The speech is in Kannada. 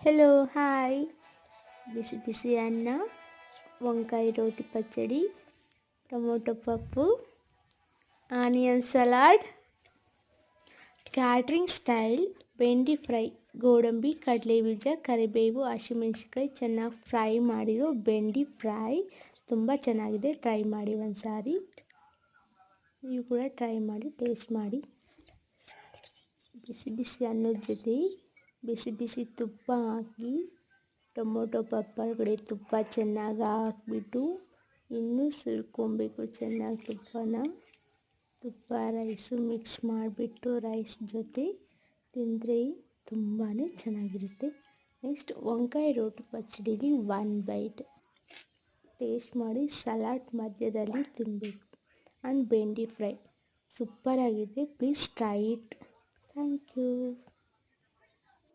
Hello hi. ಬಿಸಿ ಬಿಸಿ ಅನ್ನ, వంకాయ ರೋಟಿ ಪಚ್ಚಡಿ, ಟೊಮೊಟೊ ಪಪ್ಪು, ಆನಿಯನ್ ಸಲಾಡ್, ಕ್ಯಾಟ್ರಿಂಗ್ ಸ್ಟೈಲ್ ಬೆಂಡಿ ಫ್ರೈ, ಗೋಡಂಬಿ, ಕಡಲೆಬೀಜ, ಕರಿಬೇವು, ಹಸಿಮೆಣಸಿನ್ಕಾಯಿ ಚೆನ್ನಾಗಿ ಫ್ರೈ ಮಾಡಿರೋ ಬೆಂಡಿ ಫ್ರೈ ತುಂಬ ಚೆನ್ನಾಗಿದೆ. ಟ್ರೈ ಮಾಡಿ ಒಂದು ಸಾರಿ. ನೀವು ಕೂಡ ಟ್ರೈ ಮಾಡಿ ಟೇಸ್ಟ್ ಮಾಡಿ. ಬಿಸಿ ಬಿಸಿ ಅನ್ನದ ಜೊತೆ ಬಿಸಿ ಬಿಸಿ ತುಪ್ಪ ಹಾಕಿ ಟೊಮೊಟೊ ಪಪ್ಪೊಳಗಡೆ ತುಪ್ಪ ಚೆನ್ನಾಗಿ ಹಾಕ್ಬಿಟ್ಟು ಇನ್ನೂ ಸುರ್ಕೊಬೇಕು ಚೆನ್ನಾಗಿ ತುಪ್ಪ ರೈಸು ಮಿಕ್ಸ್ ಮಾಡಿಬಿಟ್ಟು ರೈಸ್ ಜೊತೆ ತಿಂದರೆ ತುಂಬಾ ಚೆನ್ನಾಗಿರುತ್ತೆ. ನೆಕ್ಸ್ಟ್ వంకాయ ರೋಟಿ ಪಚ್ಚಡಿಲಿ 1 ಬೈಟ್ ಟೇಸ್ಟ್ ಮಾಡಿ ಸಲಾಡ್ ಮಧ್ಯದಲ್ಲಿ ತಿನ್ನಬೇಕು. ಆ್ಯಂಡ್ ಬೆಂಡಿ ಫ್ರೈ ಸೂಪರಾಗಿದೆ. Please try it. Thank you.